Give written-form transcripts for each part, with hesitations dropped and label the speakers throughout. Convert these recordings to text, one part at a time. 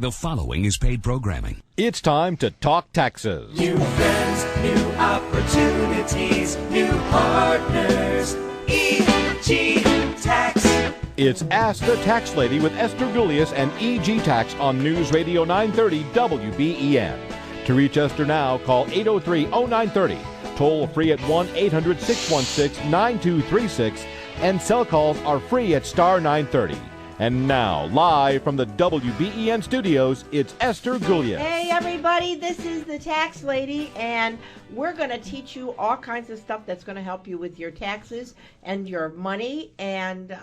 Speaker 1: The following is paid programming.
Speaker 2: It's time to talk taxes.
Speaker 3: New friends, new opportunities, new partners. EG Tax.
Speaker 2: It's Ask the Tax Lady with Esther Gulius and EG Tax on News Radio 930 WBEN. To reach Esther now, call 803-0930. Toll free at 1-800-616-9236. And cell calls are free at star 930. And now, live from the WBEN studios, it's Esther Gulius.
Speaker 4: Hey, everybody, this is the Tax Lady, and we're going to teach you all kinds of stuff that's going to help you with your taxes and your money, and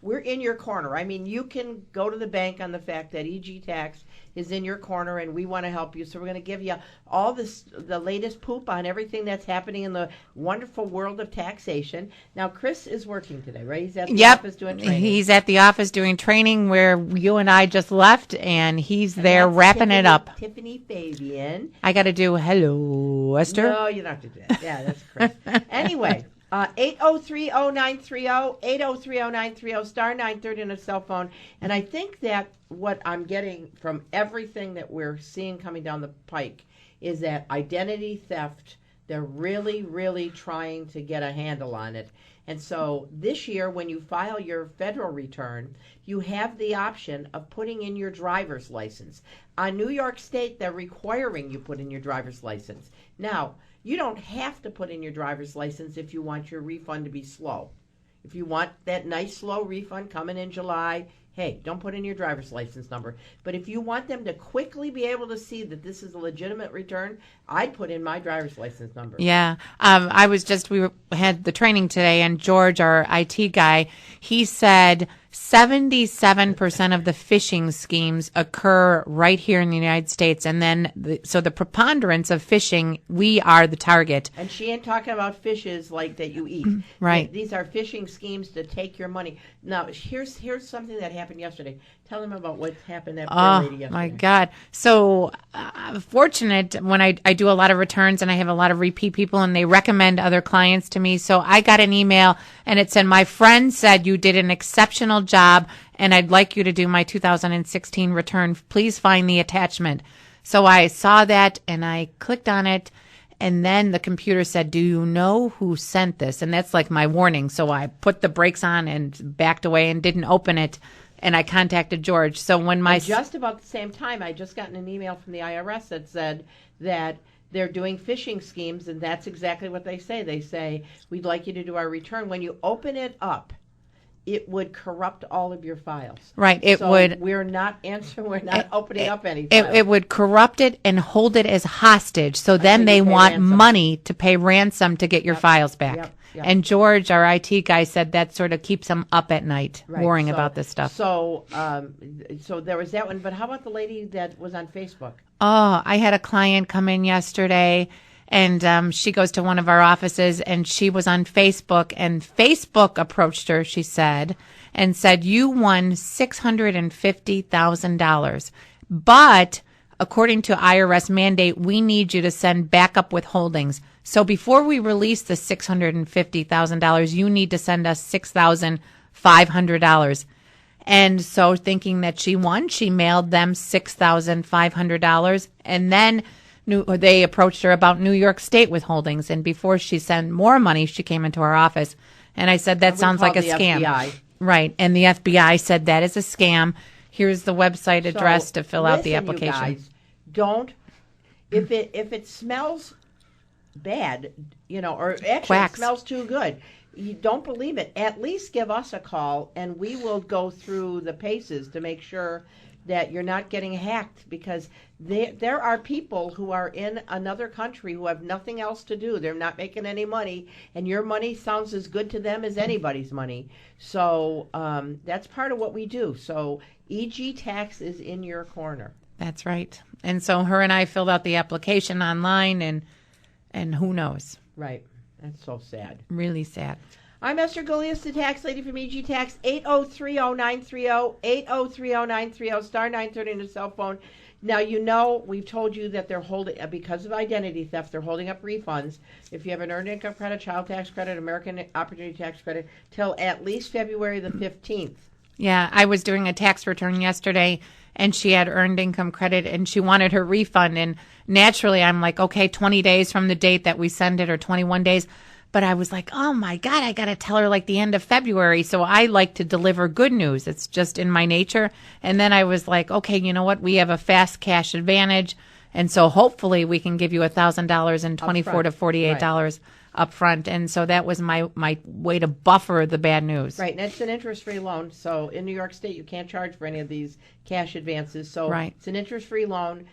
Speaker 4: we're in your corner. I mean, you can go to the bank on the fact that EG Tax is in your corner, and we want to help you. So we're going to give you all the latest poop on everything that's happening in the wonderful world of taxation. Now, Chris is working today, right? He's at the office doing training.
Speaker 5: He's at the office doing training where you and I just left, and he's there wrapping it up.
Speaker 4: Tiffany Fabian.
Speaker 5: I got to do hello, Esther.
Speaker 4: No, you don't have to do that. Yeah, that's Chris. Anyway. 803-0930, 803-0930, star 930 on a cell phone. And I think that what I'm getting from everything that we're seeing coming down the pike is that identity theft, they're really, really trying to get a handle on it. And so this year, when you file your federal return, you have the option of putting in your driver's license. On New York State, they're requiring you put in your driver's license. Now, you don't have to put in your driver's license if you want your refund to be slow. If you want that nice slow refund coming in July, hey, don't put in your driver's license number. But if you want them to quickly be able to see that this is a legitimate return, I'd put in my driver's license number.
Speaker 5: Yeah. We had the training today, and George, our IT guy, he said 77% of the phishing schemes occur right here in the United States. And then, so the preponderance of phishing, we are the target.
Speaker 4: And she ain't talking about fishes like that you eat.
Speaker 5: Right.
Speaker 4: These are phishing schemes to take your money. Now, here's something that happened yesterday. Tell them about what happened that poor lady yesterday.
Speaker 5: Oh, my God. So fortunate when I do a lot of returns and I have a lot of repeat people and they recommend other clients to me. So I got an email and it said, my friend said you did an exceptional job and I'd like you to do my 2016 return. Please find the attachment. So I saw that and I clicked on it. And then the computer said, do you know who sent this? And that's like my warning. So I put the brakes on and backed away and didn't open it. And I contacted George. So when
Speaker 4: just about the same time, I just gotten an email from the IRS that said that they're doing phishing schemes, and that's exactly what they say. They say, we'd like you to do our return. When you open it up, it would corrupt all of your files.
Speaker 5: Right. It
Speaker 4: so
Speaker 5: would.
Speaker 4: We're not opening up any files.
Speaker 5: It would corrupt it and hold it as hostage. So then they want money to pay ransom to get your files back.
Speaker 4: Yep.
Speaker 5: And George, our IT guy, said that sort of keeps them up at night, worrying about this stuff.
Speaker 4: So there was that one. But how about the lady that was on Facebook?
Speaker 5: Oh, I had a client come in yesterday, and she goes to one of our offices, and she was on Facebook, and Facebook approached her, she said, and said, you won $650,000. But according to IRS mandate, we need you to send backup withholdings. So before we release the $650,000, you need to send us $6,500. And so thinking that she won, she mailed them $6,500. And then they approached her about New York State withholdings. And before she sent more money, she came into our office. And I said, that sounds like a scam.
Speaker 4: FBI.
Speaker 5: Right. And the FBI said that is a scam. Here's the website address to fill out the application.
Speaker 4: You guys, don't, if it smells bad, or actually it smells too good, you don't believe it, at least give us a call and we will go through the paces to make sure that you're not getting hacked, because there are people who are in another country who have nothing else to do. They're not making any money, and your money sounds as good to them as anybody's money. So that's part of what we do. So EG Tax is in your corner.
Speaker 5: That's right. And so her and I filled out the application online, and who knows?
Speaker 4: Right. That's so sad.
Speaker 5: Really sad.
Speaker 4: I'm Esther Gulius, the tax lady from EG Tax, 803-0930, 803-0930, star 930 on the cell phone. Now, we've told you that they're holding, because of identity theft, they're holding up refunds. If you have an earned income credit, child tax credit, American Opportunity Tax Credit, till at least February the 15th.
Speaker 5: Yeah, I was doing a tax return yesterday, and she had earned income credit and she wanted her refund. And naturally, I'm like, okay, 20 days from the date that we send it or 21 days. But I was like, oh my God, I got to tell her like the end of February. So I like to deliver good news. It's just in my nature. And then I was like, okay, you know what? We have a fast cash advantage. And so hopefully we can give you $1,000 in 24 to $48 up front. And so that was my way to buffer the bad news.
Speaker 4: Right, and it's an interest-free loan. So in New York State, you can't charge for any of these cash advances. So it's an interest-free loan.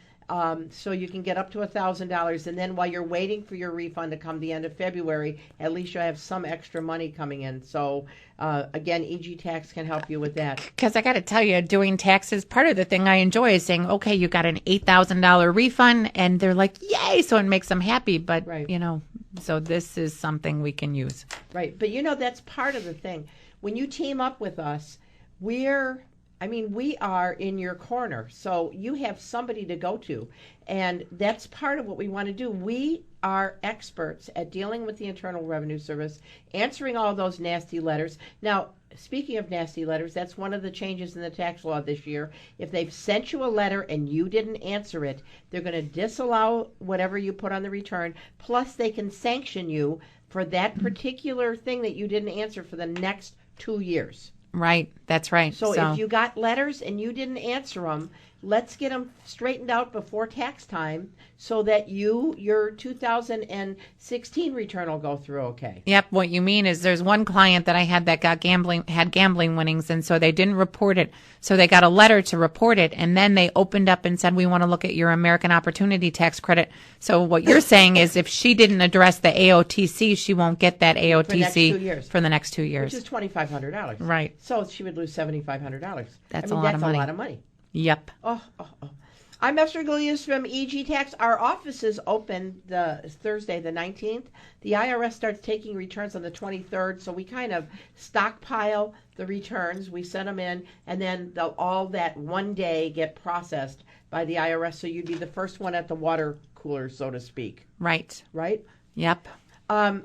Speaker 4: So you can get up to $1,000, and then while you're waiting for your refund to come the end of February, at least you'll have some extra money coming in. So again, EG Tax can help you with that.
Speaker 5: Because I got to tell you, doing taxes, part of the thing I enjoy is saying, okay, you got an $8,000 refund, and they're like, yay, so it makes them happy. But, you know, so this is something we can use.
Speaker 4: Right, but you know, that's part of the thing. When you team up with us, we are in your corner. So you have somebody to go to. And that's part of what we want to do. We are experts at dealing with the Internal Revenue Service, answering all those nasty letters. Now, speaking of nasty letters, that's one of the changes in the tax law this year. If they've sent you a letter and you didn't answer it, they're going to disallow whatever you put on the return. Plus, they can sanction you for that particular thing that you didn't answer for the next 2 years.
Speaker 5: Right, that's right.
Speaker 4: So if you got letters and you didn't answer them, let's get them straightened out before tax time so that your 2016 return will go through okay.
Speaker 5: Yep, what you mean is there's one client that I had that had gambling winnings, and so they didn't report it. So they got a letter to report it, and then they opened up and said, we want to look at your American Opportunity Tax Credit. So what you're saying is if she didn't address the AOTC, she won't get that AOTC for the next 2 years.
Speaker 4: Which is $2,500.
Speaker 5: Right.
Speaker 4: So she would lose $7,500.
Speaker 5: That's a lot of money.
Speaker 4: That's a lot of money.
Speaker 5: Yep.
Speaker 4: Oh. I'm Esther Gilius from EG Tax. Our office is open Thursday, the 19th. The IRS starts taking returns on the 23rd, so we kind of stockpile the returns. We send them in, and then they'll all that one day get processed by the IRS, so you'd be the first one at the water cooler, so to speak.
Speaker 5: Right.
Speaker 4: Right?
Speaker 5: Yep.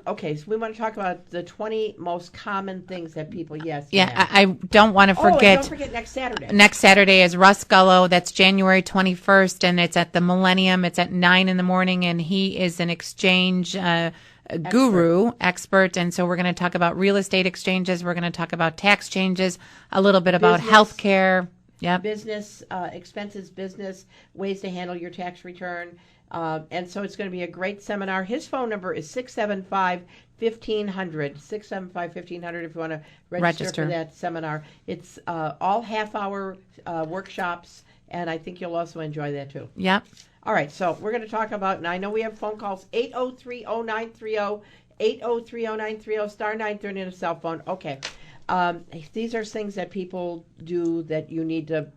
Speaker 4: Okay, so we want to talk about the 20 most common things that people,
Speaker 5: I don't want to forget.
Speaker 4: Oh, don't forget next Saturday.
Speaker 5: Next Saturday is Russ Gullo. That's January 21st, and it's at the Millennium. It's at 9 in the morning, and he is an exchange guru, expert. And so we're going to talk about real estate exchanges. We're going to talk about tax changes, a little bit about healthcare. Yep.
Speaker 4: Business expenses, business ways to handle your tax return. And so it's going to be a great seminar. His phone number is 675-1500, 675-1500 if you want to register for that seminar. It's all half-hour workshops, and I think you'll also enjoy that too.
Speaker 5: Yep.
Speaker 4: All right, so we're going to talk about, and I know we have phone calls, 803-0930, 803-0930, star 930 on a cell phone. Okay. These are things that people do that you need to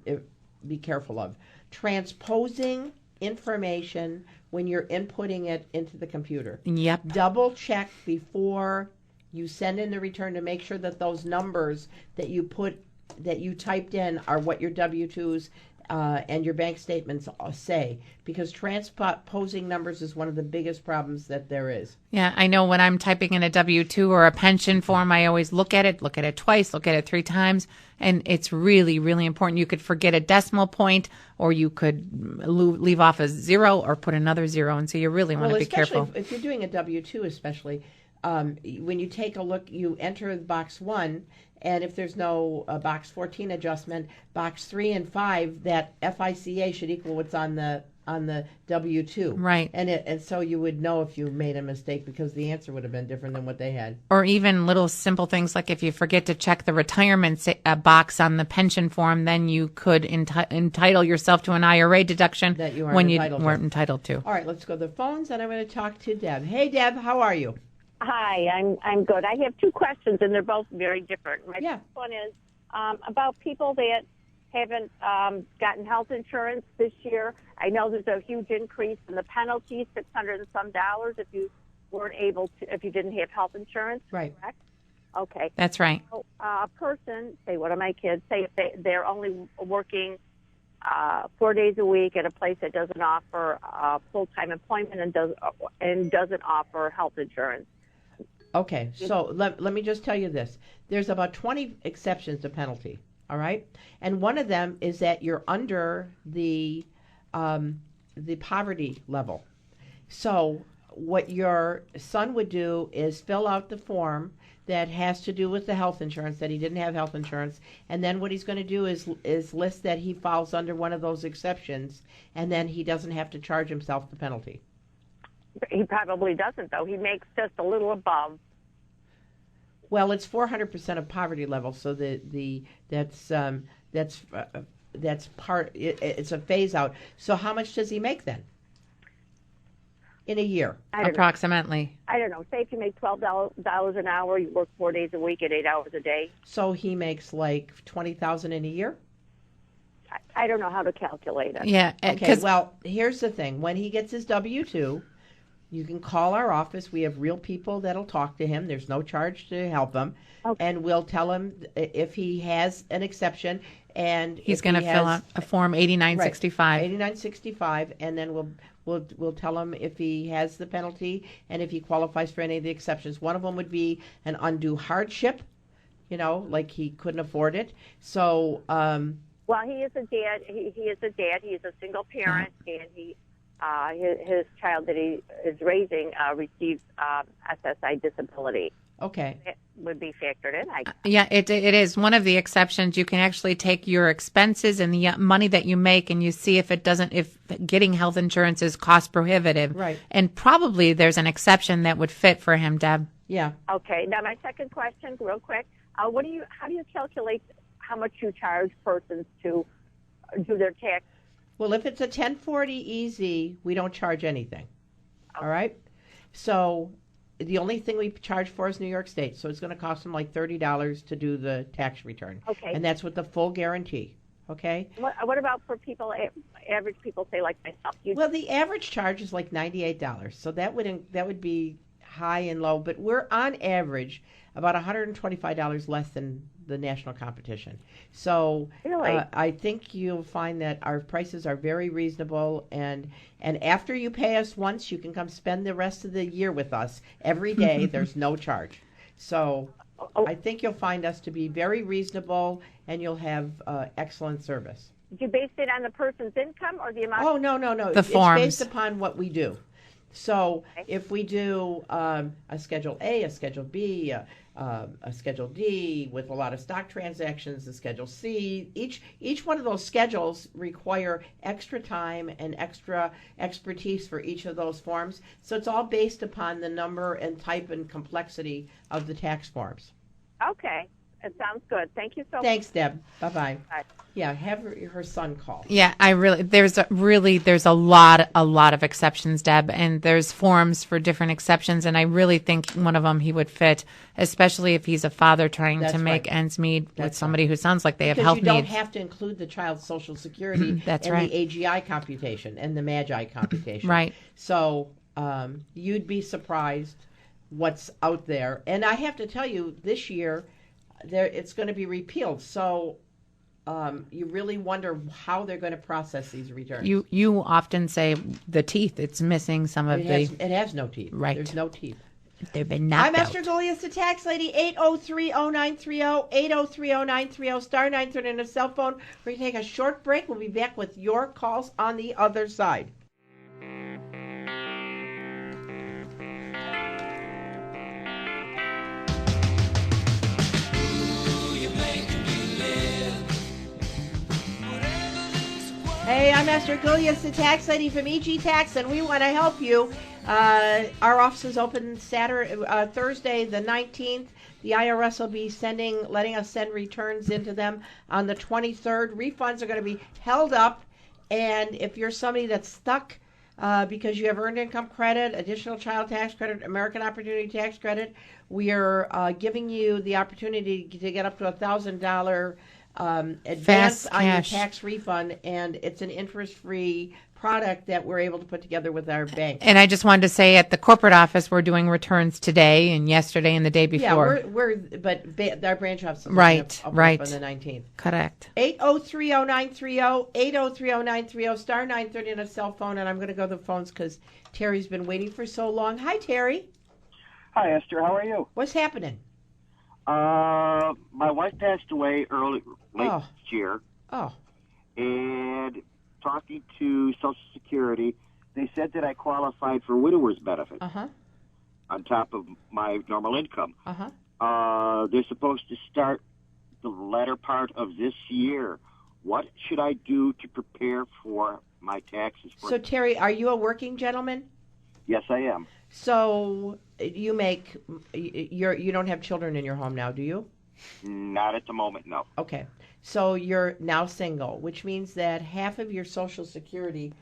Speaker 4: be careful of. Transposing information when you're inputting it into the computer.
Speaker 5: Yep.
Speaker 4: Double check before you send in the return to make sure that those numbers that you typed in are what your W-2s and your bank statements say, because transposing numbers is one of the biggest problems that there is.
Speaker 5: Yeah, I know when I'm typing in a W-2 or a pension form, I always look at it twice, look at it 3 times, and it's really, really important. You could forget a decimal point, or you could leave off a 0 or put another 0, and so you really want to be careful.
Speaker 4: If you're doing a W-2 especially, when you take a look, you enter box 1, and if there's no box 14 adjustment, box 3 and 5, that FICA should equal what's on the W-2.
Speaker 5: Right.
Speaker 4: And so you would know if you made a mistake, because the answer would have been different than what they had.
Speaker 5: Or even little simple things like if you forget to check the retirement box on the pension form, then you could entitle yourself to an IRA deduction
Speaker 4: that you
Speaker 5: weren't entitled to.
Speaker 4: All right, let's go to the phones, and I'm going to talk to Deb. Hey, Deb, how are you?
Speaker 6: Hi, I'm good. I have 2 questions, and they're both very different. My first one is about people that haven't gotten health insurance this year. I know there's a huge increase in the penalty, $600 and some if you weren't able to, if you didn't have health insurance.
Speaker 4: Right.
Speaker 6: Correct? Okay.
Speaker 5: That's right.
Speaker 6: So, a person, say one of my kids, say if they're only working 4 days a week at a place that doesn't offer full-time employment and doesn't offer health insurance.
Speaker 4: Okay, so let me just tell you this. There's about 20 exceptions to penalty. All right, and one of them is that you're under the poverty level. So what your son would do is fill out the form that has to do with the health insurance, that he didn't have health insurance, and then what he's going to do is list that he falls under one of those exceptions, and then he doesn't have to charge himself the penalty.
Speaker 6: He probably doesn't, though. He makes just a little above.
Speaker 4: Well, it's 400% of poverty level, so that's part. It's a phase out. So how much does he make then in a year?
Speaker 5: Approximately.
Speaker 6: I don't know. Say if you make $12 an hour, you work 4 days a week at 8 hours a day.
Speaker 4: So he makes like $20,000 in a year.
Speaker 6: I don't know how to calculate it.
Speaker 5: Yeah.
Speaker 4: Okay. Well, here's the thing: when he gets his W-2, you can call our office. We have real people that'll talk to him. There's no charge to help him, and we'll tell him if he has an exception. And
Speaker 5: he's going to fill out a form 8965.
Speaker 4: 8965, and then we'll tell him if he has the penalty and if he qualifies for any of the exceptions. One of them would be an undue hardship, like he couldn't afford it. So,
Speaker 6: well, he is a dad. He is a dad. He is a single parent, and his child that he is raising receives SSI disability.
Speaker 4: Okay.
Speaker 6: It would be factored in, I guess.
Speaker 5: Yeah, it is. One of the exceptions, you can actually take your expenses and the money that you make and you see if getting health insurance is cost prohibitive.
Speaker 4: Right.
Speaker 5: And probably there's an exception that would fit for him, Deb.
Speaker 4: Yeah.
Speaker 6: Okay. Now, my second question, real quick. How do you calculate how much you charge persons to do their tax?
Speaker 4: Well, if it's a 1040 easy, we don't charge anything. Okay. All right? So the only thing we charge for is New York State, so it's going to cost them like $30 to do the tax return.
Speaker 6: Okay.
Speaker 4: And that's with the full guarantee. Okay?
Speaker 6: What about for people, average people, say like myself?
Speaker 4: Well, the average charge is like $98, so that would be high and low, but we're on average about $125 less than the national competition. So
Speaker 6: really?
Speaker 4: I think you'll find that our prices are very reasonable, and after you pay us once, you can come spend the rest of the year with us every day. There's no charge. So I think you'll find us to be very reasonable, and you'll have excellent service.
Speaker 6: Did you base it on the person's income or the amount?
Speaker 4: Oh, no.
Speaker 5: The forms.
Speaker 4: It's based upon what we do. So if we do a Schedule A, a Schedule B, a Schedule D with a lot of stock transactions, a Schedule C, each one of those schedules require extra time and extra expertise for each of those forms. So it's all based upon the number and type and complexity of the tax forms.
Speaker 6: Okay. It sounds good. Thank you so much.
Speaker 4: Thanks, Deb. Bye-bye.
Speaker 6: Bye.
Speaker 4: Yeah, have her son call.
Speaker 5: Yeah, there's a lot of exceptions, Deb, and there's forms for different exceptions, and I really think one of them he would fit, especially if he's a father trying to make ends meet with somebody who sounds like they have health needs.
Speaker 4: Because you don't have to include the child's Social Security
Speaker 5: That's
Speaker 4: and
Speaker 5: right.
Speaker 4: the AGI computation and the MAGI computation.
Speaker 5: Right.
Speaker 4: So you'd be surprised what's out there. And I have to tell you, this year, it's going to be repealed. So you really wonder how they're going to process these returns.
Speaker 5: You often say the teeth. It's missing some of
Speaker 4: It has no teeth.
Speaker 5: Right.
Speaker 4: There's no teeth.
Speaker 5: They've been knocked
Speaker 4: I'm Esther Golias, the tax lady. 803-0930, 803-0930, star 930 on a cell phone. We're going to take a short break. We'll be back with your calls on the other side. Hey, I'm Esther Golias, the tax lady from EG Tax, and we want to help you. Our office is open Thursday, the 19th. The IRS will be letting us send returns into them on the 23rd. Refunds are going to be held up, and if you're somebody that's stuck because you have earned income credit, additional child tax credit, American Opportunity Tax Credit, we are giving you the opportunity to get up to $1,000 advance on your tax refund, and it's an interest-free product that we're able to put together with our bank.
Speaker 5: And I just wanted to say, at the corporate office, we're doing returns today and yesterday and the day before.
Speaker 4: Yeah, our branch office is
Speaker 5: right
Speaker 4: on the 19th.
Speaker 5: Correct.
Speaker 4: 803-0930, 803-0930, star 930 on a cell phone, and I'm going to go to the phones because Terry's been waiting for so long. Hi, Terry.
Speaker 7: Hi, Esther. How are you?
Speaker 4: What's happening?
Speaker 7: My wife passed away late this year.
Speaker 4: Oh.
Speaker 7: And talking to Social Security, they said that I qualified for widower's benefit on top of my normal income. They're supposed to start the latter part of this year. What should I do to prepare for my taxes?
Speaker 4: So, Terry, are you a working gentleman?
Speaker 7: Yes, I am.
Speaker 4: So you don't have children in your home now, do you?
Speaker 7: Not at the moment, no.
Speaker 4: Okay. So you're now single, which means that half of your Social Security,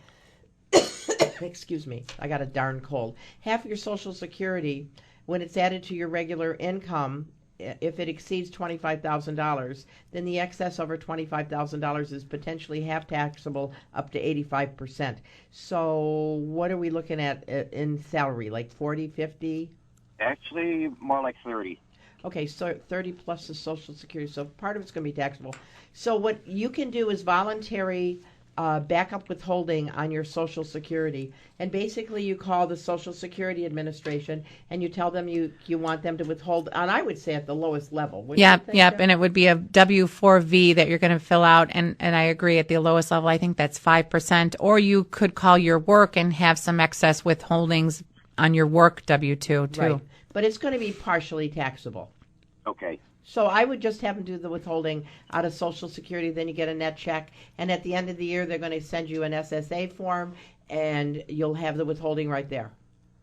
Speaker 4: excuse me, I got a darn cold. Half of your Social Security, when it's added to your regular income, if it exceeds $25,000, then the excess over $25,000 is potentially half taxable up to 85%. So what are we looking at in salary, like 40, 50?
Speaker 7: Actually, more like 30.
Speaker 4: Okay, so 30 plus the Social Security, so part of it's going to be taxable. So what you can do is voluntary backup withholding on your Social Security, and basically you call the Social Security Administration and you tell them you want them to withhold, and I would say at the lowest level.
Speaker 5: Yep, and it would be a W-4V that you're going to fill out, and I agree, at the lowest level, I think that's 5%, or you could call your work and have some excess withholdings on your work W-2 too.
Speaker 4: Right, but it's going to be partially taxable.
Speaker 7: Okay.
Speaker 4: So I would just have them do the withholding out of Social Security, then you get a net check, and at the end of the year, they're going to send you an SSA form, and you'll have the withholding right there.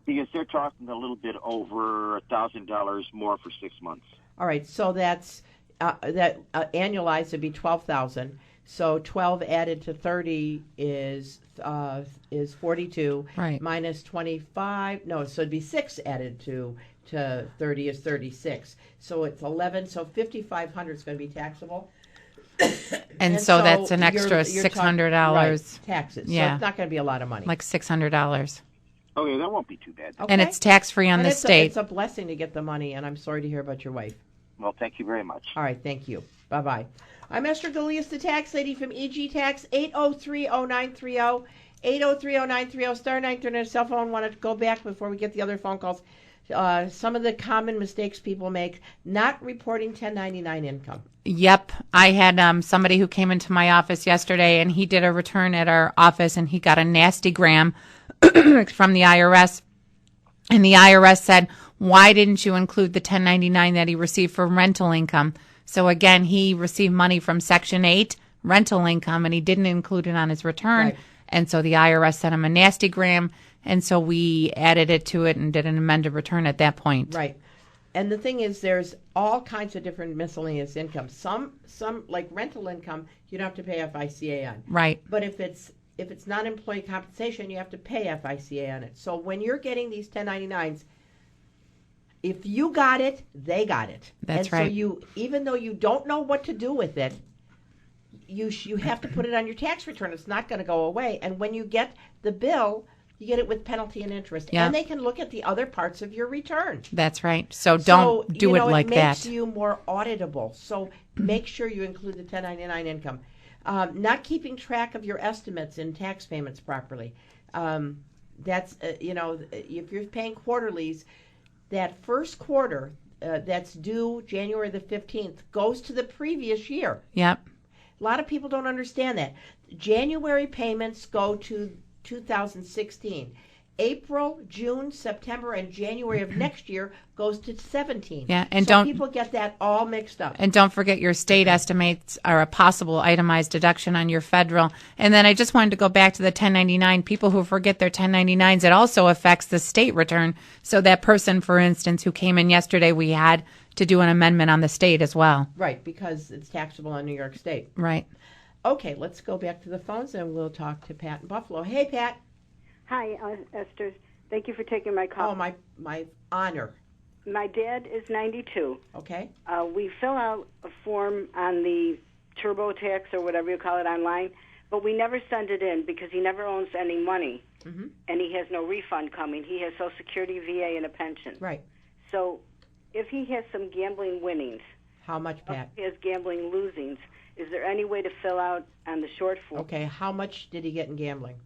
Speaker 7: Because they're talking a little bit over $1,000 more for 6 months.
Speaker 4: All right, so that's annualized would be $12,000. So 12 added to 30 is 42.
Speaker 5: Right.
Speaker 4: Minus 25. No, so it'd be 6 added to 30 is 36. So it's 11. So 5,500 is going to be taxable.
Speaker 5: And so that's an extra $600.
Speaker 4: Right, taxes.
Speaker 5: Yeah.
Speaker 4: So it's not going to be a lot of money.
Speaker 5: Like $600.
Speaker 7: Okay, that won't be too bad.
Speaker 4: Okay.
Speaker 5: And it's tax-free on the state.
Speaker 4: It's a blessing to get the money, and I'm sorry to hear about your wife.
Speaker 7: Well, thank you very much.
Speaker 4: All right, thank you. Bye-bye. I'm Esther Galias, the tax lady from EG Tax, 803-0930, 803-0930, star 930 on a cell phone. Want to go back before we get the other phone calls. Some of the common mistakes people make, not reporting 1099 income.
Speaker 5: Yep. I had somebody who came into my office yesterday, and he did a return at our office, and he got a nasty gram from the IRS. And the IRS said, why didn't you include the 1099 that he received for rental income? So again, he received money from Section 8 rental income, and he didn't include it on his return.
Speaker 4: Right.
Speaker 5: And so the IRS sent him a nasty gram, and so we added it to it and did an amended return at that point.
Speaker 4: Right. And the thing is, there's all kinds of different miscellaneous income. Some like rental income, you don't have to pay FICA on.
Speaker 5: Right.
Speaker 4: But if it's non-employee compensation, you have to pay FICA on it. So when you're getting these 1099s, if you got it, they got it.
Speaker 5: That's
Speaker 4: and
Speaker 5: right.
Speaker 4: So you, even though you don't know what to do with it, you have to put it on your tax return. It's not going to go away. And when you get the bill, you get it with penalty and interest.
Speaker 5: Yeah.
Speaker 4: And they can look at the other parts of your return.
Speaker 5: That's right. So don't do it like that.
Speaker 4: It makes you more auditable. So make sure you include the 1099 income. Not keeping track of your estimates in tax payments properly. That's, if you're paying quarterlies, that first quarter that's due January the 15th goes to the previous year.
Speaker 5: Yep.
Speaker 4: A lot of people don't understand that. January payments go to 2016. April, June, September, and January of next year goes to 17.
Speaker 5: Yeah, and
Speaker 4: so people get that all mixed up.
Speaker 5: And don't forget your state estimates are a possible itemized deduction on your federal. And then I just wanted to go back to the 1099. People who forget their 1099s, it also affects the state return. So that person, for instance, who came in yesterday, we had to do an amendment on the state as well.
Speaker 4: Right, because it's taxable in New York State.
Speaker 5: Right.
Speaker 4: Okay, let's go back to the phones and we'll talk to Pat in Buffalo. Hey, Pat.
Speaker 8: Hi, Esther. Thank you for taking my call.
Speaker 4: Oh, my honor.
Speaker 8: My dad is 92.
Speaker 4: Okay.
Speaker 8: We fill out a form on the TurboTax or whatever you call it online, but we never send it in because he never owns any money, and he has no refund coming. He has Social Security, VA, and a pension.
Speaker 4: Right.
Speaker 8: So if he has some gambling winnings,
Speaker 4: how much, Pat?
Speaker 8: If he has gambling losings, is there any way to fill out on the short form?
Speaker 4: Okay, how much did he get in gambling?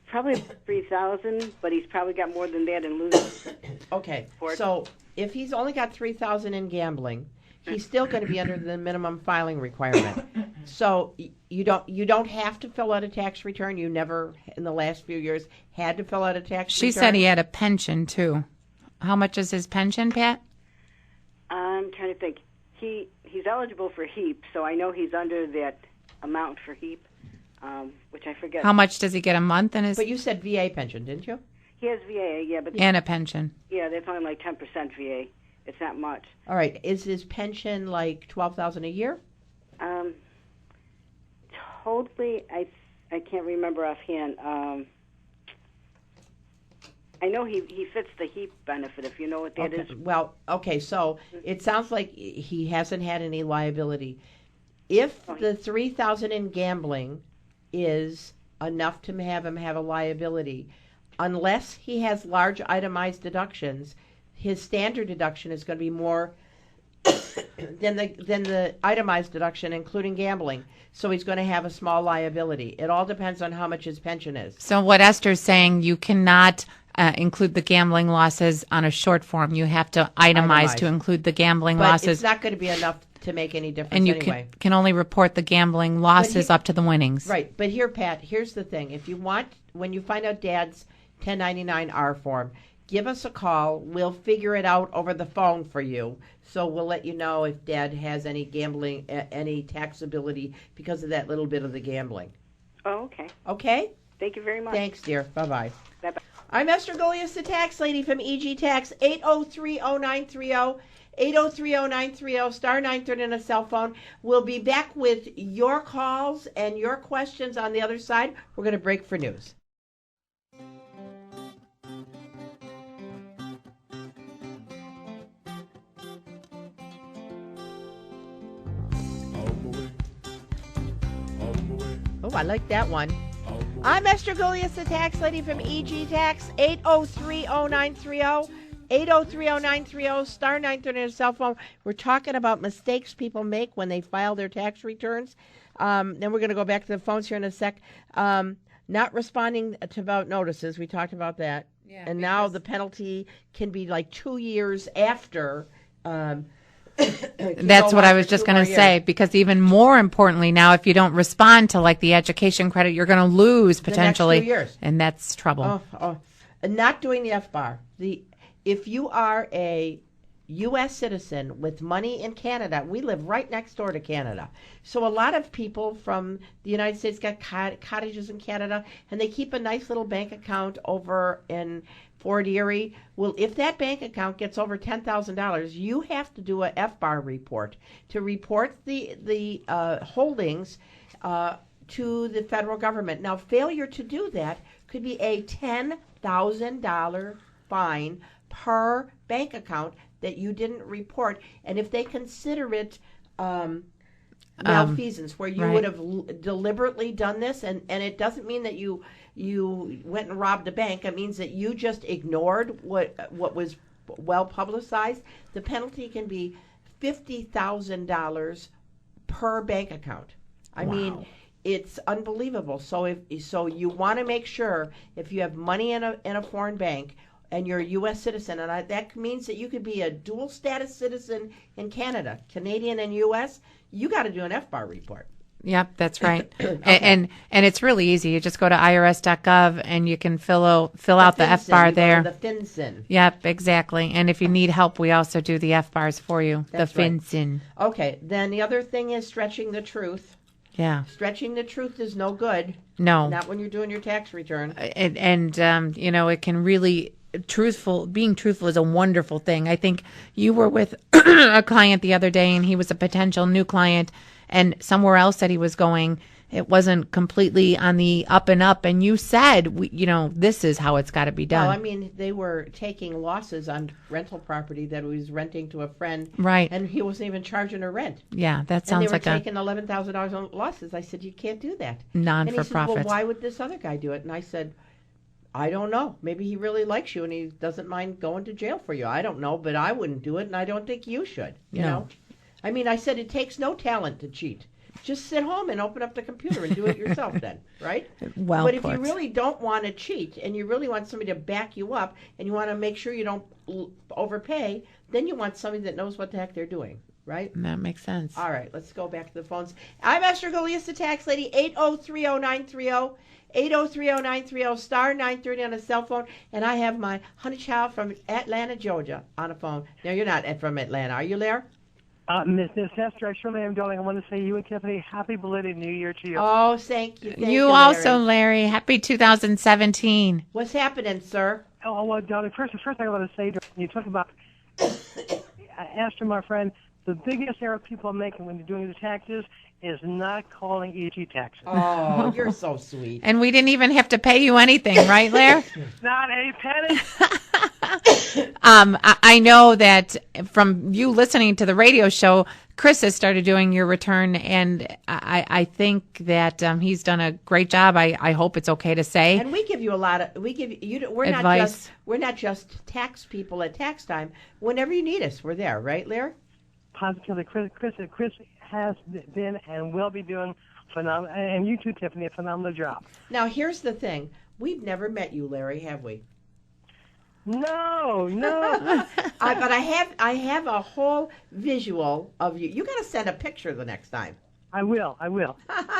Speaker 8: Probably 3,000, but he's probably got more than that in losing.
Speaker 4: Okay.
Speaker 8: For-
Speaker 4: So if he's only got $3,000 in gambling, he's still going to be under the minimum filing requirement. So you don't have to fill out a tax return. You never in the last few years had to fill out a tax return.
Speaker 5: She said he had a pension too. How much is his pension, Pat?
Speaker 8: I'm trying to think. He's eligible for HEAP, so I know he's under that amount for HEAP, which I forget.
Speaker 5: How much does he get a month in his?
Speaker 4: But you said VA pension, didn't you?
Speaker 8: He has VA, yeah, but
Speaker 5: And a pension.
Speaker 8: yeah, that's only like 10% VA. It's not much.
Speaker 4: All right. Is his pension like $12,000 a year?
Speaker 8: Totally, I can't remember offhand. I know he fits the HEAP benefit, if you know what that is.
Speaker 4: Well, okay, so it sounds like he hasn't had any liability. If the $3,000 in gambling is enough to have him have a liability, unless he has large itemized deductions, his standard deduction is going to be more than the itemized deduction, including gambling. So he's going to have a small liability. It all depends on how much his pension is.
Speaker 5: So what Esther's saying, you cannot include the gambling losses on a short form. You have to itemize to include the gambling
Speaker 4: But
Speaker 5: losses.
Speaker 4: it's not going to be enough to make any difference
Speaker 5: and you
Speaker 4: anyway.
Speaker 5: can only report the gambling losses up to the winnings.
Speaker 4: Right. But here, Pat, here's the thing. If you want, when you find out Dad's 1099-R form, give us a call. We'll figure it out over the phone for you. So we'll let you know if Dad has any gambling, any taxability because of that little bit of the gambling.
Speaker 8: Oh, okay.
Speaker 4: Okay?
Speaker 8: Thank you very much.
Speaker 4: Thanks, dear. Bye-bye.
Speaker 8: Bye-bye.
Speaker 4: I'm Esther Golias, the tax lady from EG Tax, 803-0930, 803-0930, star 930 on a cell phone. We'll be back with your calls and your questions on the other side. We're going to break for news. Oh, I like that one. I'm Esther Golias, the tax lady from EG Tax, 803-0930, 803-0930, star 930 on a cell phone. We're talking about mistakes people make when they file their tax returns. Then we're going to go back to the phones here in a sec. Not responding to vote notices. We talked about that. Yeah, and now the penalty can be like 2 years after.
Speaker 5: That's what I was just going to say, because even more importantly now, if you don't respond to like the education credit, you're going to lose potentially.
Speaker 4: The next 2 years.
Speaker 5: And that's trouble.
Speaker 4: And not doing the FBAR. If you are a U.S. citizen with money in Canada, we live right next door to Canada. So a lot of people from the United States got cottages in Canada, and they keep a nice little bank account over in Fort Erie. Well, if that bank account gets over $10,000, you have to do a FBAR report to report the holdings to the federal government. Now, failure to do that could be a $10,000 fine per bank account that you didn't report. And if they consider it malfeasance, where you would have deliberately done this, and it doesn't mean that you went and robbed a bank. It means that you just ignored what was well publicized. The penalty can be $50,000 per bank account. I mean, it's unbelievable. So you want to make sure if you have money in a foreign bank and you're a U.S. citizen, and that means that you could be a dual status citizen in Canada, Canadian and U.S., you got to do an FBAR report.
Speaker 5: Yep, that's right. Okay. And it's really easy. You just go to irs.gov and you can fill out the FBAR there.
Speaker 4: The FinCEN.
Speaker 5: Yep, exactly. And if you need help, we also do the FBARs for you.
Speaker 4: That's
Speaker 5: the FinCEN.
Speaker 4: Right. Okay. Then the other thing is stretching the truth.
Speaker 5: Yeah.
Speaker 4: Stretching the truth is no good.
Speaker 5: No.
Speaker 4: Not when you're doing your tax return.
Speaker 5: And it can really being truthful is a wonderful thing. I think you were with a client the other day, and he was a potential new client, and somewhere else that he was going, it wasn't completely on the up and up, and you said, this is how it's got to be done.
Speaker 4: Well, I mean, they were taking losses on rental property that he was renting to a friend.
Speaker 5: Right.
Speaker 4: And he wasn't even charging her rent.
Speaker 5: Yeah, that sounds like
Speaker 4: and they were taking $11,000 on losses. I said, you can't do that.
Speaker 5: Non-for-profit.
Speaker 4: And he said, well, why would this other guy do it? And I said, I don't know. Maybe he really likes you and he doesn't mind going to jail for you. I don't know, but I wouldn't do it, and I don't think you should. You know? I mean, I said it takes no talent to cheat. just sit home and open up the computer and do it yourself then, right?
Speaker 5: Well
Speaker 4: but if
Speaker 5: put.
Speaker 4: you really don't want to cheat and you really want somebody to back you up and you want to make sure you don't overpay, then you want somebody that knows what the heck they're doing, right?
Speaker 5: That makes sense.
Speaker 4: All right, let's go back to the phones. I'm Esther Golias, the tax lady, 8030930. 8030930 star 930 on a cell phone, and I have my honey child from Atlanta, Georgia, on the phone. Now you're not from Atlanta, are you, Lair?
Speaker 9: Miss Esther, I surely am, darling. I want to say you and Tiffany, happy belated New Year to you.
Speaker 4: Oh, thank you. Thank
Speaker 5: you also, Larry. Happy 2017.
Speaker 4: What's happening, sir?
Speaker 9: Oh, well, darling, first thing I want to say, you talk about Esther, my friend, the biggest error people are making when they're doing the taxes is not calling EG taxes.
Speaker 4: Oh, you're so sweet.
Speaker 5: And we didn't even have to pay you anything, right, Lair?
Speaker 9: Not a penny.
Speaker 5: I know that from you listening to the radio show, Chris has started doing your return, and I think that he's done a great job. I hope it's okay to say.
Speaker 4: And we give you a lot of we're
Speaker 5: advice.
Speaker 4: not just tax people at tax time. Whenever you need us, we're there, right, Lair?
Speaker 9: Positively, Chris has been and will be doing phenomenal, and you too, Tiffany, a phenomenal job.
Speaker 4: Now, here's the thing: we've never met you, Larry, have we?
Speaker 9: No.
Speaker 4: But I have a whole visual of you. You got to send a picture the next time.
Speaker 9: I will.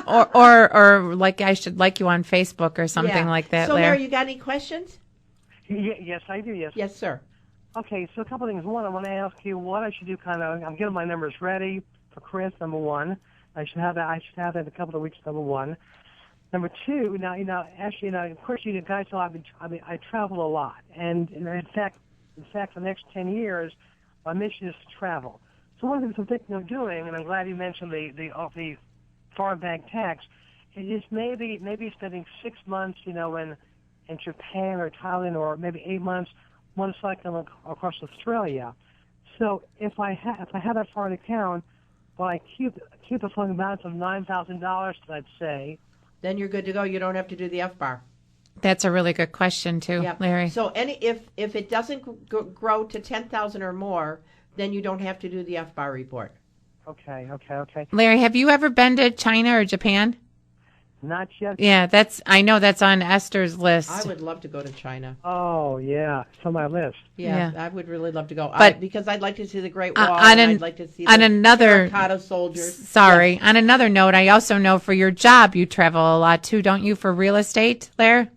Speaker 5: or like I should like you on Facebook or something like that.
Speaker 4: So,
Speaker 5: Larry,
Speaker 4: Larry, you got any questions?
Speaker 9: Yes, I do. Yes.
Speaker 4: Yes, sir.
Speaker 9: Okay, so a couple of things. One, I want to ask you what I should do. I'm getting my numbers ready for Chris. Number one, I should have that in a couple of weeks. Number one. Number two, actually, of course, you guys know I travel a lot, and in fact, for the next 10 years, my mission is to travel. So one of the things I'm thinking of doing, and I'm glad you mentioned the foreign bank tax, is maybe spending 6 months, in Japan or Thailand, or maybe 8 months motorcycling across Australia. So if I have that foreign account, but I keep a floating balance of $9,000, let's say,
Speaker 4: then you're good to go. You don't have to do the FBAR.
Speaker 5: that's a really good question too,
Speaker 4: Yep.
Speaker 5: Larry.
Speaker 4: So if it doesn't grow to 10,000 or more, then you don't have to do the FBAR report.
Speaker 9: Okay.
Speaker 5: Larry, have you ever been to China or Japan?
Speaker 9: Not yet.
Speaker 5: Yeah, I know that's on Esther's list.
Speaker 4: I would love to go to China.
Speaker 9: Oh, yeah. It's on my list.
Speaker 4: Yeah. I would really love to go.
Speaker 5: But
Speaker 4: because I'd like to see the Great Wall,
Speaker 5: on
Speaker 4: and I'd like to see
Speaker 5: on
Speaker 4: the
Speaker 5: another
Speaker 4: terracotta soldiers.
Speaker 5: Sorry. On another note, I also know for your job you travel a lot too, don't you, for real estate, Larry?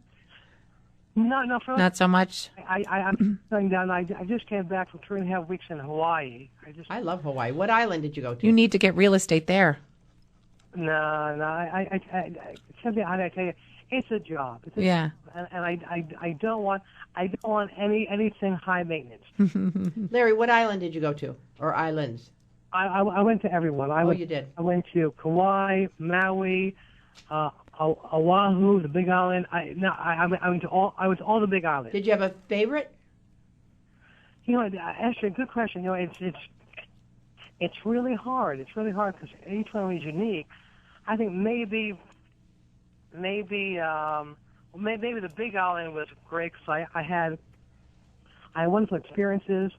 Speaker 9: No,
Speaker 5: Not so much.
Speaker 9: I'm going down. I just came back from 3.5 weeks in Hawaii.
Speaker 4: I love Hawaii. What island did you go to?
Speaker 5: You need to get real estate there.
Speaker 9: No. I tell you, it's a job.
Speaker 5: Yeah.
Speaker 9: And I don't want anything high maintenance.
Speaker 4: Larry, what island did you go to, or islands?
Speaker 9: I went to everyone.
Speaker 4: You did.
Speaker 9: I went to Kauai, Maui, Oahu, the Big Island. I went to all the big islands.
Speaker 4: Did you have a favorite?
Speaker 9: Actually, good question. It's really hard. It's really hard because each one is unique. I think maybe the Big Island was great because I had wonderful experiences,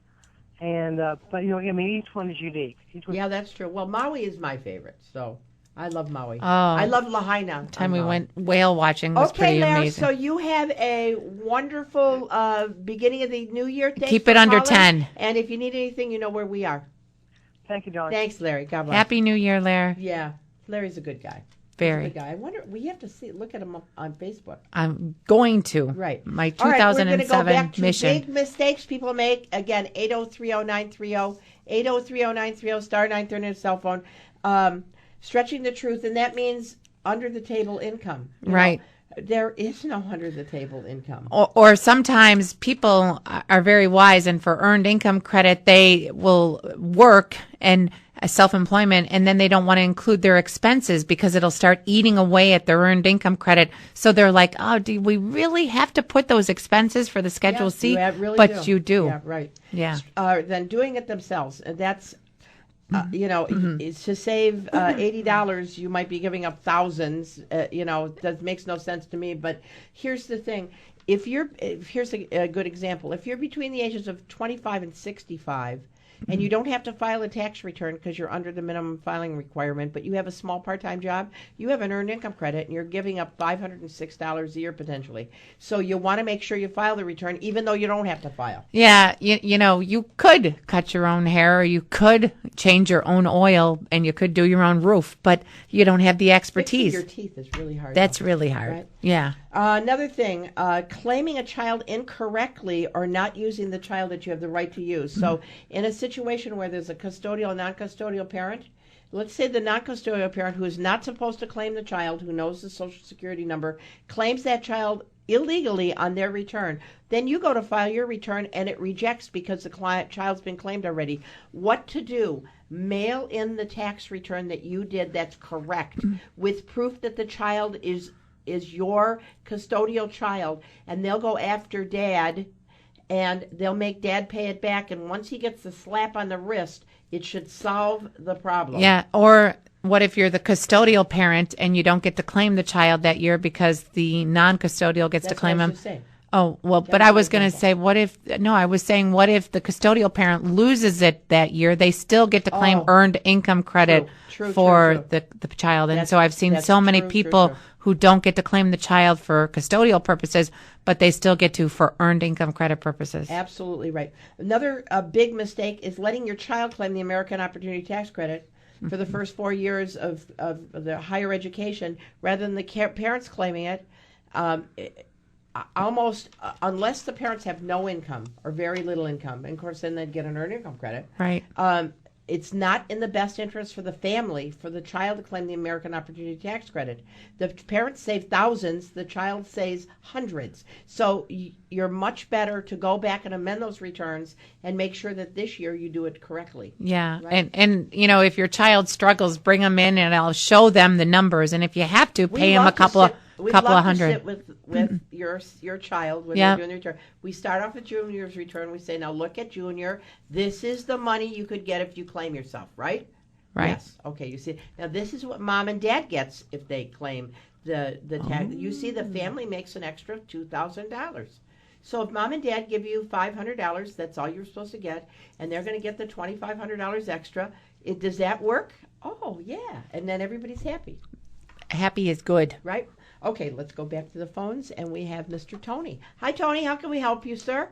Speaker 9: and but each one is unique.
Speaker 4: Yeah, that's true. Well, Maui is my favorite, so I love Maui.
Speaker 5: Oh,
Speaker 4: I love Lahaina.
Speaker 5: The time we went whale watching was pretty
Speaker 4: Larry,
Speaker 5: amazing.
Speaker 4: so you have a wonderful beginning of the new year. Thanks
Speaker 5: Keep
Speaker 4: for
Speaker 5: it under
Speaker 4: calling.
Speaker 5: 10.
Speaker 4: And if you need anything, you know where we are.
Speaker 9: Thank you, John.
Speaker 4: Thanks, Larry. God bless.
Speaker 5: Happy New Year, Larry.
Speaker 4: Yeah, Larry's a good guy.
Speaker 5: Very.
Speaker 4: He's a good guy. I wonder. We have to look at him on Facebook.
Speaker 5: I'm going to.
Speaker 4: Right.
Speaker 5: My
Speaker 4: All right,
Speaker 5: 2007
Speaker 4: we're going to go back to
Speaker 5: mission.
Speaker 4: big mistakes people make. Again, 8030930, 8030930, star 930 on a cell phone. Stretching the truth, and that means under the table income.
Speaker 5: Right.
Speaker 4: There is no under the table income.
Speaker 5: Or sometimes people are very wise, and for earned income credit, they will work and self-employment, and then they don't want to include their expenses because it'll start eating away at their earned income credit. So they're like, oh, do we really have to put those expenses for the Schedule C?
Speaker 4: Really
Speaker 5: but you do.
Speaker 4: Yeah, right.
Speaker 5: Yeah.
Speaker 4: Then doing it themselves. And that's, it's to save $80, you might be giving up thousands. That makes no sense to me. But here's the thing. Here's a good example. If you're between the ages of 25 and 65, and you don't have to file a tax return because you're under the minimum filing requirement, but you have a small part-time job, you have an earned income credit, and you're giving up $506 a year potentially. So you want to make sure you file the return, even though you don't have to file.
Speaker 5: Yeah, you know, you could cut your own hair, or you could change your own oil, and you could do your own roof, but you don't have the expertise.
Speaker 4: Fixing your teeth is really hard.
Speaker 5: That's really hard.
Speaker 4: Right?
Speaker 5: Yeah.
Speaker 4: Another thing, claiming a child incorrectly or not using the child that you have the right to use. So in a situation where there's a custodial, non-custodial parent, let's say the non-custodial parent who is not supposed to claim the child, who knows the Social Security number, claims that child illegally on their return. Then you go to file your return and it rejects because the child's been claimed already. What to do? Mail in the tax return that you did that's correct with proof that the child is your custodial child, and they'll go after dad and they'll make dad pay it back, and once he gets the slap on the wrist, it should solve the problem.
Speaker 5: Yeah, or what if you're the custodial parent and you don't get to claim the child that year because the non-custodial gets to claim him? Oh, well, but I was going to say, what if the custodial parent loses it that year, they still get to claim earned income credit for the child. And so I've seen so many people who don't get to claim the child for custodial purposes, but they still get to for earned income credit purposes.
Speaker 4: Absolutely right. Another big mistake is letting your child claim the American Opportunity Tax Credit for the first 4 years of the higher education rather than the parents claiming it. Almost, unless the parents have no income or very little income, and of course then they'd get an earned income credit.
Speaker 5: Right.
Speaker 4: It's not in the best interest for the family for the child to claim the American Opportunity Tax Credit. The parents save thousands, the child saves hundreds. So you're much better to go back and amend those returns and make sure that this year you do it correctly.
Speaker 5: Yeah,
Speaker 4: right?
Speaker 5: and you know, if your child struggles, bring them in and I'll show them the numbers. And if you have to, pay them a couple of hundred.
Speaker 4: We'd love to sit with your child when they're doing their return. We start off with Junior's return. We say, now look at Junior. This is the money you could get if you claim yourself, right?
Speaker 5: Right.
Speaker 4: Yes. Okay. You see, now this is what mom and dad gets if they claim the tax. You see, the family makes an extra $2,000. So if mom and dad give you $500, that's all you're supposed to get, and they're going to get the $2,500 extra. Does that work? Oh yeah, and then everybody's happy.
Speaker 5: Happy is good,
Speaker 4: right? Okay, let's go back to the phones, and we have Mr. Tony. Hi, Tony. How can we help you, sir?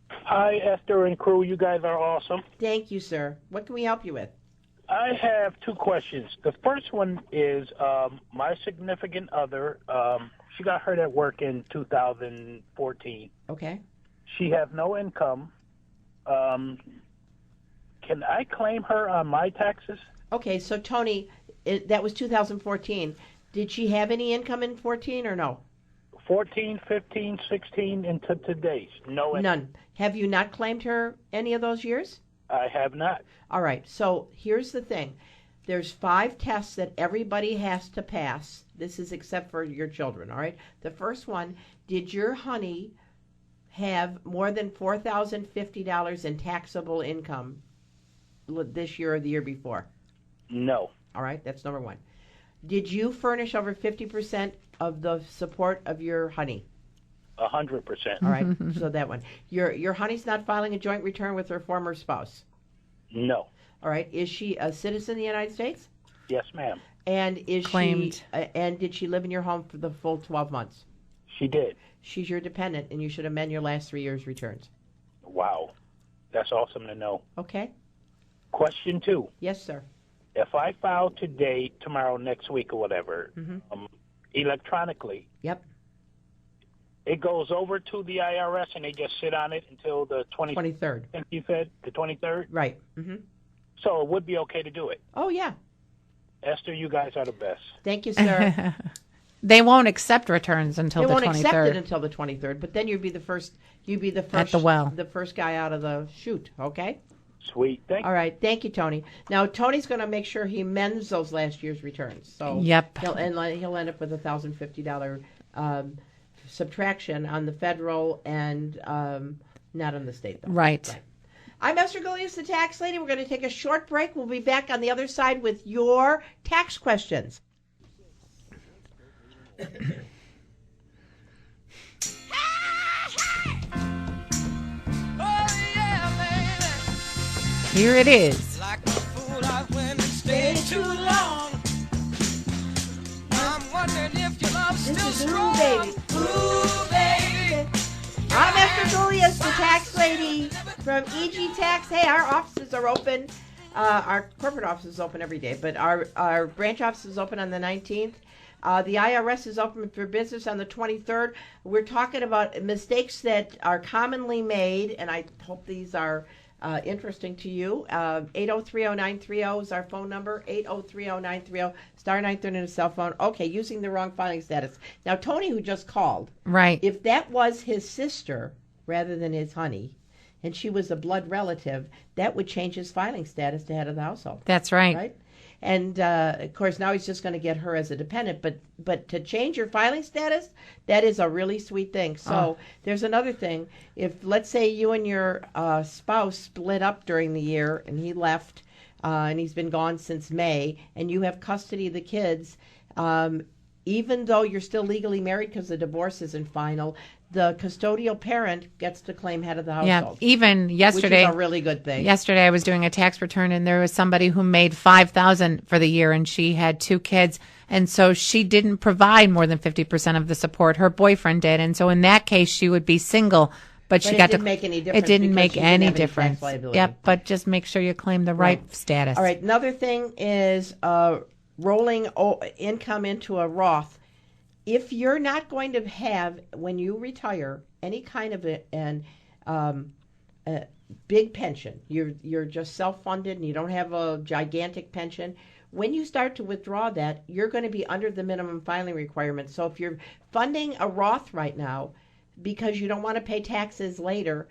Speaker 10: Hi, Esther and crew. You guys are awesome.
Speaker 4: Thank you, sir. What can we help you with?
Speaker 10: I have two questions. The first one is my significant other, she got hurt at work in 2014.
Speaker 4: Okay.
Speaker 10: She has no income. Can I claim her on my taxes?
Speaker 4: Okay, so Tony, that was 2014. Did she have any income in 14 or no?
Speaker 10: 14, 15, 16, and to today. No income.
Speaker 4: None. Have you not claimed her any of those years?
Speaker 10: I have not.
Speaker 4: All right. So here's the thing. There's 5 tests that everybody has to pass. This is except for your children, all right? The first one, did your honey have more than $4,050 in taxable income this year or the year before?
Speaker 10: No.
Speaker 4: All right. That's number 1. Did you furnish over 50% of the support of your honey?
Speaker 10: 100%.
Speaker 4: All right, so that one. Your honey's not filing a joint return with her former spouse?
Speaker 10: No.
Speaker 4: All right. Is she a citizen of the United States?
Speaker 10: Yes, ma'am.
Speaker 4: And is
Speaker 5: claimed?
Speaker 4: She? And did she live in your home for the full 12 months?
Speaker 10: She did.
Speaker 4: She's your dependent, and you should amend your last 3 years' returns.
Speaker 10: Wow, that's awesome to know.
Speaker 4: Okay.
Speaker 10: Question 2.
Speaker 4: Yes, sir.
Speaker 10: If I file today, tomorrow, next week, or whatever, electronically,
Speaker 4: yep,
Speaker 10: it goes over to the IRS and they just sit on it until the
Speaker 4: 23rd.
Speaker 10: I think you said the 23rd?
Speaker 4: Right. Mm-hmm.
Speaker 10: So it would be okay to do it.
Speaker 4: Oh, yeah.
Speaker 10: Esther, you guys are the best.
Speaker 4: Thank you, sir.
Speaker 5: They won't accept returns until the 23rd.
Speaker 4: They won't accept it until the 23rd, but then you'd be the first
Speaker 5: at the well.
Speaker 4: The first guy out of the chute, okay?
Speaker 10: Sweet.
Speaker 4: All right. Thank you, Tony. Now, Tony's going to make sure he mends those last year's returns. So
Speaker 5: yep.
Speaker 4: He'll end up with $1,050 subtraction on the federal and not on the state, though.
Speaker 5: Right.
Speaker 4: I'm Esther Gullius, the tax lady. We're going to take a short break. We'll be back on the other side with your tax questions.
Speaker 5: Here it is.
Speaker 3: Like a fool, I went and stayed too long. I'm wondering if your love's still strong.
Speaker 4: Baby.
Speaker 3: Ooh, baby.
Speaker 4: I'm Esther Julius, the tax lady from EG Tax. Hey, our offices are open. Our corporate office is open every day, but our branch office is open on the 19th. The IRS is open for business on the 23rd. We're talking about mistakes that are commonly made, and I hope these are interesting to you. 8030930 is our phone number. 8030930 star 930 on a cell phone. Okay, using the wrong filing status. Now, Tony, who just called,
Speaker 5: Right.
Speaker 4: if that was his sister rather than his honey, and she was a blood relative, that would change his filing status to head of the household.
Speaker 5: That's right.
Speaker 4: Right? And, of course, now he's just going to get her as a dependent. But to change your filing status, that is a really sweet thing. So there's another thing. If, let's say, you and your spouse split up during the year and he left and he's been gone since May, and you have custody of the kids, even though you're still legally married because the divorce isn't final, the custodial parent gets to claim head of the household.
Speaker 5: Yeah, even yesterday,
Speaker 4: which is a really good thing.
Speaker 5: Yesterday, I was doing a tax return, and there was somebody who made $5,000 for the year, and she had 2 kids, and so she didn't provide more than 50% of the support. Her boyfriend did, and so in that case, she would be single. But she got
Speaker 4: didn't make any difference.
Speaker 5: It didn't
Speaker 4: because
Speaker 5: make
Speaker 4: she didn't
Speaker 5: any
Speaker 4: have
Speaker 5: difference.
Speaker 4: tax liability.
Speaker 5: Yep, but just make sure you claim the right status.
Speaker 4: All right. Another thing is rolling income into a Roth. If you're not going to have, when you retire, any kind of a big pension, you're just self-funded and you don't have a gigantic pension, when you start to withdraw that, you're going to be under the minimum filing requirement. So if you're funding a Roth right now because you don't want to pay taxes later,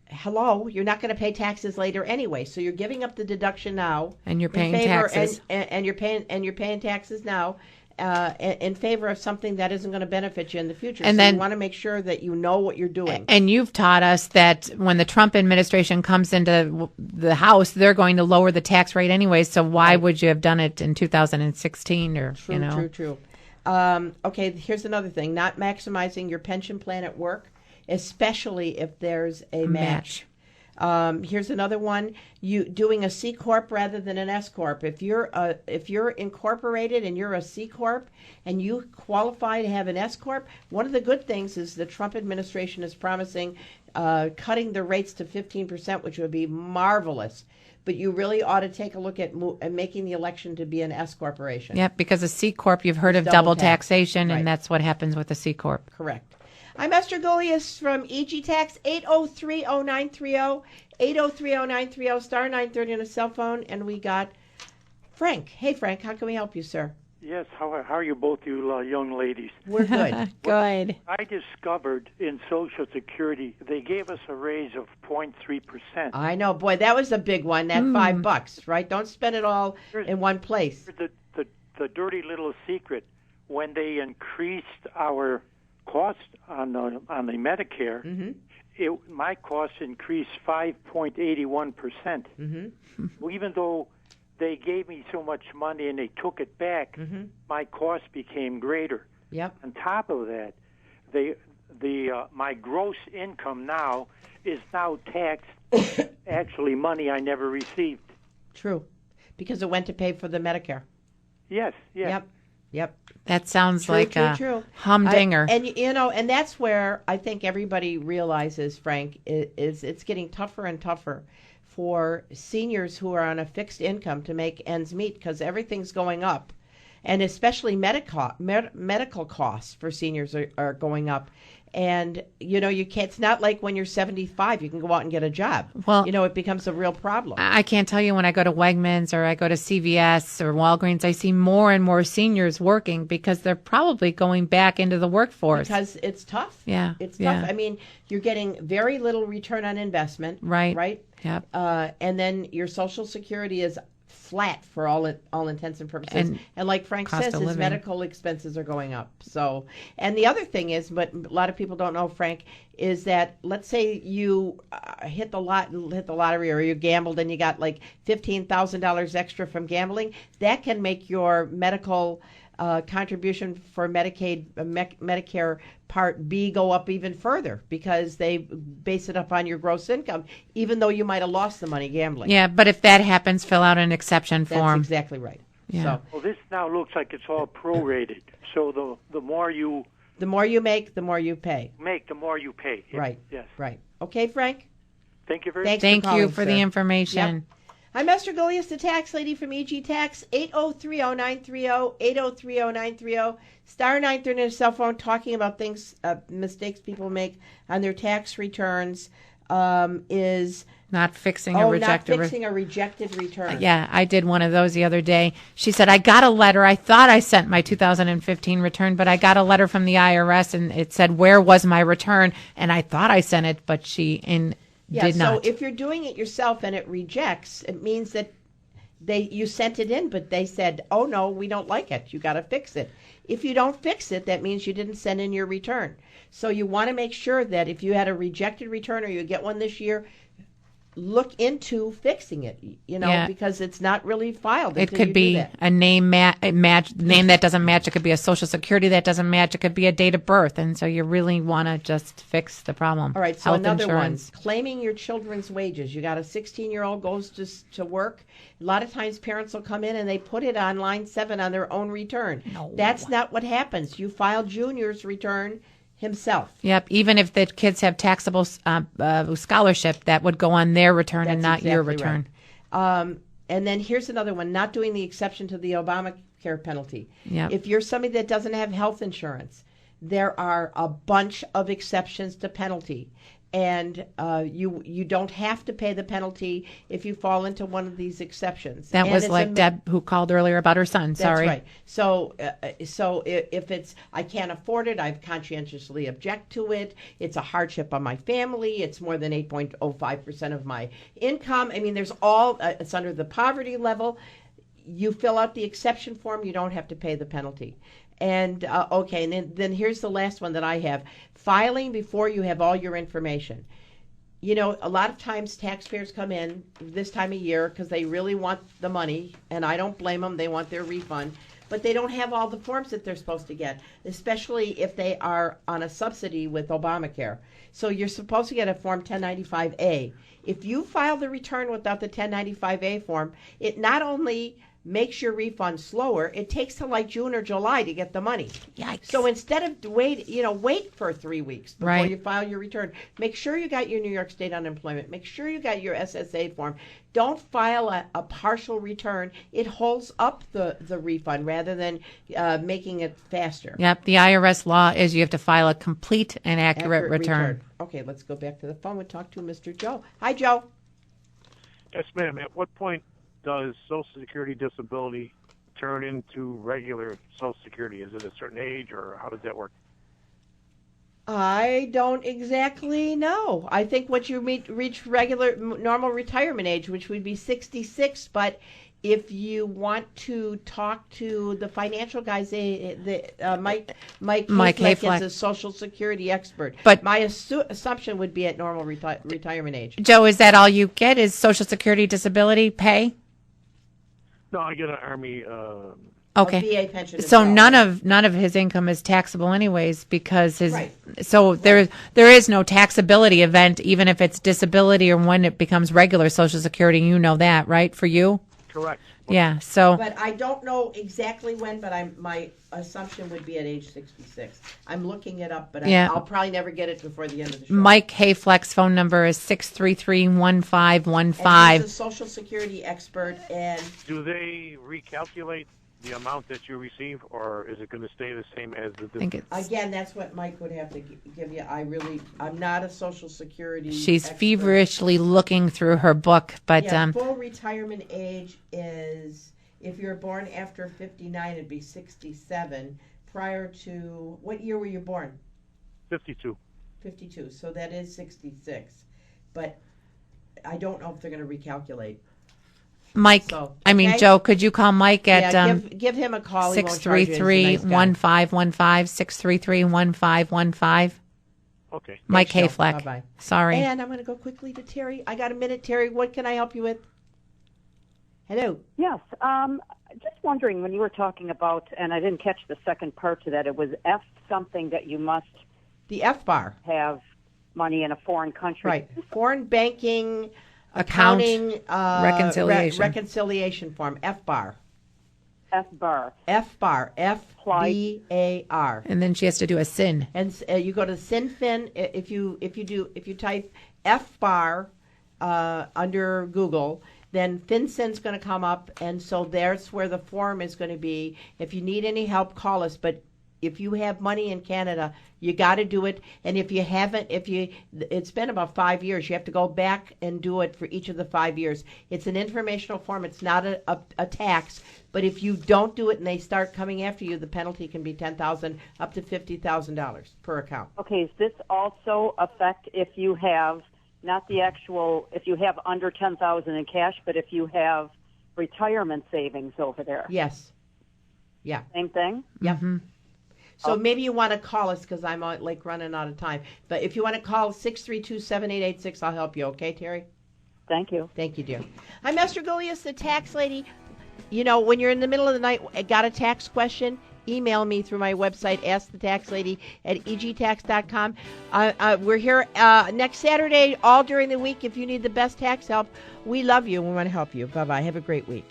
Speaker 4: hello, you're not going to pay taxes later anyway. So you're giving up the deduction now,
Speaker 5: and you're paying taxes,
Speaker 4: and you're paying taxes now. In favor of something that isn't going to benefit you in the future.
Speaker 5: And
Speaker 4: so
Speaker 5: then
Speaker 4: you want to make sure that you know what you're doing.
Speaker 5: And you've taught us that when the Trump administration comes into the House, they're going to lower the tax rate anyway. So why would you have done it in 2016 or,
Speaker 4: True. Okay, here's another thing. Not maximizing your pension plan at work, especially if there's a match. Here's another one. You doing a C corp rather than an S corp. If you're incorporated and you're a C corp and you qualify to have an S corp, one of the good things is the Trump administration is promising cutting the rates to 15%, which would be marvelous. But you really ought to take a look at making the election to be an S corporation.
Speaker 5: Yep, because a C corp, you've heard of double taxation, and that's what happens with a C corp.
Speaker 4: Correct. I'm Esther Golias from EG Tax, 8030930, 8030930, star 930 on a cell phone, and we got Frank. Hey, Frank, how can we help you, sir?
Speaker 11: Yes, how are you both, you young ladies?
Speaker 4: We're good.
Speaker 5: Good.
Speaker 11: I discovered in Social Security they gave us a raise of 0.3%.
Speaker 4: I know, boy, that was a big one, that $5, right? Don't spend it all in one place.
Speaker 11: The dirty little secret, when they increased our cost on the Medicare, my costs increased 5.81%. Even though they gave me so much money and they took it back, my cost became greater.
Speaker 4: Yep.
Speaker 11: On top of that, my gross income now is now taxed. Actually, money I never received.
Speaker 4: True, because it went to pay for the Medicare.
Speaker 11: Yes.
Speaker 4: Yep.
Speaker 5: That sounds like a humdinger.
Speaker 4: And that's where I think everybody realizes, Frank, is it's getting tougher and tougher for seniors who are on a fixed income to make ends meet because everything's going up. And especially medical costs for seniors are going up. And, you can't, it's not like when you're 75, you can go out and get a job. Well, it becomes a real problem.
Speaker 5: I can't tell you when I go to Wegmans or I go to CVS or Walgreens, I see more and more seniors working because they're probably going back into the workforce.
Speaker 4: Because it's tough.
Speaker 5: Yeah.
Speaker 4: It's tough. I mean, you're getting very little return on investment. Right?
Speaker 5: Yep.
Speaker 4: And then your Social Security is flat for all intents and purposes. And like Frank says, his medical expenses are going up. So, and the other thing is, but a lot of people don't know, Frank, is that let's say you hit the lottery or you gambled and you got like $15,000 extra from gambling, that can make your medical contribution for Medicare Part B go up even further because they base it up on your gross income, even though you might have lost the money gambling.
Speaker 5: Yeah, but if that happens, fill out an exception form.
Speaker 4: That's exactly right.
Speaker 5: Yeah.
Speaker 4: So,
Speaker 11: Well, this now looks like it's all prorated. So the more you
Speaker 4: make, the more you pay.
Speaker 11: the more you pay.
Speaker 4: Right.
Speaker 11: Yes.
Speaker 4: Right. Okay, Frank?
Speaker 11: Thank you very
Speaker 4: Thanks
Speaker 11: much.
Speaker 5: Thank
Speaker 4: calling,
Speaker 5: you for
Speaker 4: sir.
Speaker 5: the information.
Speaker 4: Yep. I'm Esther Golias, the tax lady from EG Tax, 8030930, 8030930, star 930 on a cell phone, talking about things, mistakes people make on their tax returns, is
Speaker 5: not fixing a rejected
Speaker 4: a rejected return.
Speaker 5: Yeah, I did one of those the other day. She said, I got a letter. I thought I sent my 2015 return, but I got a letter from the IRS, and it said, where was my return? And I thought I sent it, but she did not.
Speaker 4: So if you're doing it yourself and it rejects, it means that you sent it in, but they said, oh, no, we don't like it. You got to fix it. If you don't fix it, that means you didn't send in your return. So you want to make sure that if you had a rejected return or you get one this year, look into fixing it, because it's not really filed.
Speaker 5: It could be a name name that doesn't match. It could be a social security that doesn't match. It could be a date of birth. And so you really want to just fix the problem.
Speaker 4: All right, so
Speaker 5: Health
Speaker 4: another
Speaker 5: insurance.
Speaker 4: one, claiming your children's wages. You got a 16-year-old goes to work. A lot of times parents will come in and they put it on line 7 on their own return.
Speaker 5: No.
Speaker 4: That's not what happens. You file Junior's return himself.
Speaker 5: Yep. Even if the kids have taxable scholarship, that would go on their return and not your return.
Speaker 4: Right. And then here's another one, not doing the exception to the Obamacare penalty.
Speaker 5: Yep.
Speaker 4: If you're somebody that doesn't have health insurance, there are a bunch of exceptions to penalty. And you don't have to pay the penalty if you fall into one of these exceptions.
Speaker 5: That
Speaker 4: and
Speaker 5: was like Deb who called earlier about her son. Sorry.
Speaker 4: That's right. So if it's I can't afford it, I've conscientiously object to it. It's a hardship on my family. It's more than 8.05% of my income. I mean, there's all. It's under the poverty level. You fill out the exception form. You don't have to pay the penalty. And and then here's the last one that I have. Filing before you have all your information. A lot of times taxpayers come in this time of year because they really want the money, and I don't blame them. They want their refund, but they don't have all the forms that they're supposed to get, especially if they are on a subsidy with Obamacare. So you're supposed to get a Form 1095A. If you file the return without the 1095A form, it not only makes your refund slower, it takes till like June or July to get the money.
Speaker 5: Yikes.
Speaker 4: So instead of wait for 3 weeks before
Speaker 5: Right.
Speaker 4: you file your return, make sure you got your New York State unemployment. Make sure you got your SSA form. Don't file a partial return. It holds up the refund rather than making it faster.
Speaker 5: Yep. The IRS law is you have to file a complete and accurate return.
Speaker 4: Okay, let's go back to the phone and talk to Mr. Joe. Hi, Joe.
Speaker 12: Yes, ma'am. At what point does Social Security disability turn into regular Social Security? Is it a certain age, or how does that work?
Speaker 4: I don't exactly know. I think once you reach normal retirement age, which would be 66, but if you want to talk to the financial guys, Mike Hayfleck is a Social Security expert.
Speaker 5: But
Speaker 4: my assumption would be at normal retirement age.
Speaker 5: Joe, is that all you get? Is Social Security disability pay?
Speaker 12: No, I get an Army.
Speaker 5: Okay.
Speaker 4: VA pension.
Speaker 5: So
Speaker 4: well.
Speaker 5: none of his income is taxable anyways because his.
Speaker 4: Right.
Speaker 5: So there is no taxability event even if it's disability or when it becomes regular Social Security. You know that, right? For you.
Speaker 12: Correct.
Speaker 5: Yeah. So.
Speaker 4: But I don't know exactly when. But my assumption would be at age 66. I'm looking it up, but I'll probably never get it before the end of the show.
Speaker 5: Mike Hayfleck's phone number is 633-1515.
Speaker 4: He's a Social Security expert. And
Speaker 12: do they recalculate the amount that you receive, or is it going to stay the same as the?
Speaker 4: Again, that's what Mike would have to give you. I'm not a Social Security.
Speaker 5: She's
Speaker 4: expert.
Speaker 5: feverishly looking through her book, but
Speaker 4: full retirement age is if you're born after 59, it'd be 67. Prior to what year were you born?
Speaker 12: 52.
Speaker 4: 52. So that is 66. But I don't know if they're going to recalculate.
Speaker 5: Mike, Joe, could you call Mike at
Speaker 4: give him a call.
Speaker 5: 633-1515, 633-1515.
Speaker 12: Okay.
Speaker 5: Mike
Speaker 4: Thanks,
Speaker 5: Hayfleck.
Speaker 4: Bye-bye.
Speaker 5: Sorry.
Speaker 4: And I'm going to go quickly to Terry. I got a minute, Terry. What can I help you with? Hello.
Speaker 13: Yes. Just wondering, when you were talking about, and I didn't catch the second part to that, it was F something that you must
Speaker 4: the FBAR
Speaker 13: have money in a foreign country.
Speaker 4: Right. Foreign banking, accounting,
Speaker 5: reconciliation.
Speaker 4: Reconciliation form, FBAR.
Speaker 13: FBAR.
Speaker 4: FBAR. FBAR.
Speaker 5: And then she has to do a SIN.
Speaker 4: And you go to SINFIN. If you type FBAR under Google, then FinCEN's going to come up, and so there's where the form is going to be. If you need any help, call us. But if you have money in Canada, you got to do it. And if you haven't, it's been about 5 years, you have to go back and do it for each of the 5 years. It's an informational form. It's not a tax. But if you don't do it and they start coming after you, the penalty can be $10,000 up to $50,000 per account.
Speaker 13: Okay. Does this also affect if you have not the actual, if you have under $10,000 in cash, but if you have retirement savings over there?
Speaker 4: Yes. Yeah.
Speaker 13: Same thing?
Speaker 4: Yeah.
Speaker 5: Mm-hmm.
Speaker 4: So maybe you want to call us because I'm running out of time. But if you want to call 632-7886, I'll help you. Okay, Terry?
Speaker 13: Thank you.
Speaker 4: Thank you, dear. I'm Esther Gulius, the tax lady. You know, when you're in the middle of the night, got a tax question, email me through my website, askthetaxlady@egtax.com. We're here next Saturday, all during the week. If you need the best tax help, we love you and we want to help you. Bye-bye. Have a great week.